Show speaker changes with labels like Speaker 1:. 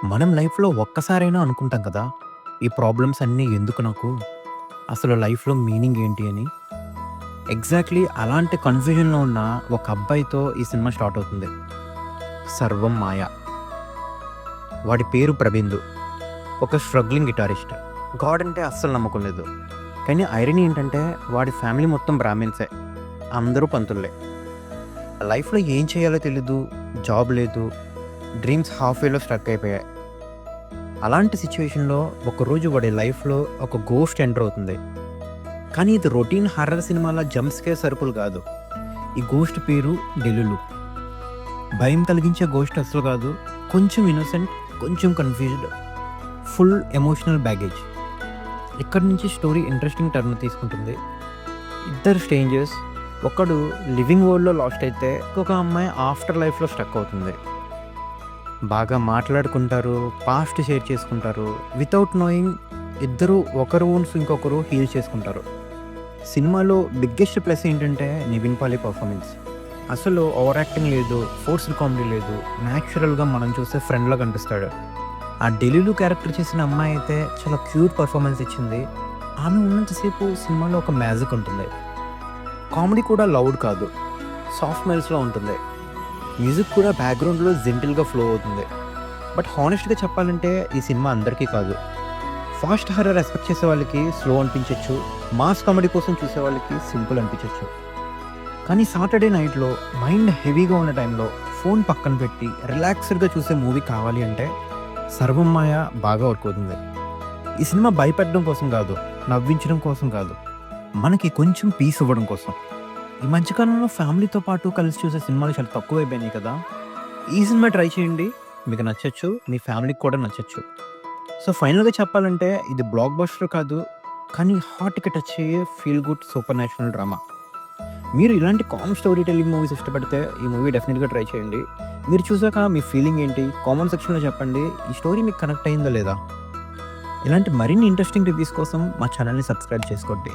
Speaker 1: మనం లైఫ్‌లో ఒక్కసారైనా అనుకుంటాం కదా! ఈ ప్రాబ్లమ్స్ అన్నీ ఎందుకు నాకు? అసలు లైఫ్‌లో మీనింగ్ ఏంటి అని? ఎగ్జాక్ట్‌లీ అలాంటి కన్‌ఫ్యూజన్‌లో ఉన్న ఒక అబ్బాయితో ఈ సినిమా స్టార్ట్ అవుతుంది. 'సర్వం మాయ'. వాడి పేరు ప్రబిందు. ఒక స్ట్రగ్లింగ్ గిటారిస్ట్. గాడ్ అంటే అస్సలు నమ్మకం లేదు. కానీ ఐరనీ ఏంటంటే వాడి ఫ్యామిలీ మొత్తం బ్రాహ్మిన్సే. అందరూ పంతుల్లే. లైఫ్‌లో ఏం చేయాలో తెలీదు. జాబ్ లేదు. డ్రీమ్స్ హాఫ్ వేలో స్ట్రక్ అయిపోయాయి. అలాంటి సిచ్యువేషన్‌లో ఒకరోజు వాడి లైఫ్‌లో ఒక గోస్ట్ ఎంటర్ అవుతుంది. కానీ ఇది రొటీన్ హారర్ సినిమాల జంప్ స్కేర్ సరుకులు కాదు. ఈ గోస్ట్ పేరు డెలులు. భయం కలిగించే గోస్ట్ అస్సలు కాదు. కొంచెం ఇన్నోసెంట్, కొంచెం కన్‌ఫ్యూజ్డ్, ఫుల్ ఎమోషనల్ బ్యాగేజ్. ఇక్కడి నుంచి స్టోరీ ఇంట్రెస్టింగ్ టర్న్ తీసుకుంటుంది. ఇద్దరు స్ట్రేంజర్స్, ఒకడు లివింగ్ వరల్డ్‌లో లాస్ట్ అయితే, ఇంకొక అమ్మాయి ఆఫ్టర్ లైఫ్‌లో స్ట్రక్ అవుతుంది. బాగా మాట్లాడుకుంటారు, పాస్ట్ షేర్ చేసుకుంటారు. వితౌట్ నోయింగ్ ఇద్దరు ఒకరు వూండ్స్ ఇంకొకరు హీల్ చేసుకుంటారు. సినిమాలో బిగ్గెస్ట్ ప్లస్ ఏంటంటే నివిన్ పాలి పర్ఫార్మెన్స్. అసలు ఓవర్ యాక్టింగ్ లేదు, ఫోర్స్డ్ కామెడీ లేదు. న్యాచురల్‌గా మనం చూసే ఫ్రెండ్‌లా కనిపిస్తాడు. ఆ డెలులు క్యారెక్టర్ చేసిన అమ్మాయి అయితే చాలా క్యూట్ పర్ఫార్మెన్స్ ఇచ్చింది. ఆమె ఉన్నంతసేపు సినిమాలో ఒక మ్యాజిక్ ఉంటుంది. కామెడీ కూడా లౌడ్ కాదు, సాఫ్ట్ మెల్స్‌లో ఉంటుంది. మ్యూజిక్ కూడా బ్యాక్‌గ్రౌండ్‌లో జెంటిల్‌గా ఫ్లో అవుతుంది. బట్ హానెస్ట్‌గా చెప్పాలంటే ఈ సినిమా అందరికీ కాదు. ఫాస్ట్ హారర్ ఎక్స్‌పెక్ట్ చేసే వాళ్ళకి స్లో అనిపించొచ్చు. మాస్ కామెడీ కోసం చూసే వాళ్ళకి సింపుల్ అనిపించొచ్చు. కానీ సాటర్డే నైట్‌లో మైండ్ హెవీగా ఉన్న టైంలో ఫోన్ పక్కన పెట్టి రిలాక్స్డ్‌గా చూసే మూవీ కావాలి అంటే 'సర్వం మాయ' బాగా వర్క్ అవుతుంది. ఈ సినిమా భయపెట్టడం కోసం కాదు, నవ్వించడం కోసం కాదు, మనకి కొంచెం పీస్ ఇవ్వడం కోసం. ఈ మధ్యకాలంలో ఫ్యామిలీతో పాటు కలిసి చూసే సినిమాలు చాలా తక్కువైపోయినాయి కదా! ఈ సినిమా ట్రై చేయండి. మీకు నచ్చొచ్చు. మీ ఫ్యామిలీకి కూడా నచ్చొచ్చు. సో, ఫైనల్‌గా చెప్పాలంటే ఇది బ్లాక్ బస్టర్ కాదు. కానీ హార్ట్‌కి టచ్ అయ్యే feel good super natural drama. మీరు ఇలాంటి కామ్ స్టోరీ టెల్లింగ్ మూవీస్ ఇష్టపడితే ఈ మూవీ డెఫినిట్‌గా ట్రై చేయండి. మీరు చూసాక మీ ఫీలింగ్ ఏంటి? కామెంట్ సెక్షన్‌లో చెప్పండి. ఈ స్టోరీ మీకు కనెక్ట్ అయిందా లేదా? ఇలాంటి మరిన్ని ఇంట్రెస్టింగ్ రివ్యూస్ కోసం మా ఛానల్‌ని సబ్స్క్రైబ్ చేసుకోండి.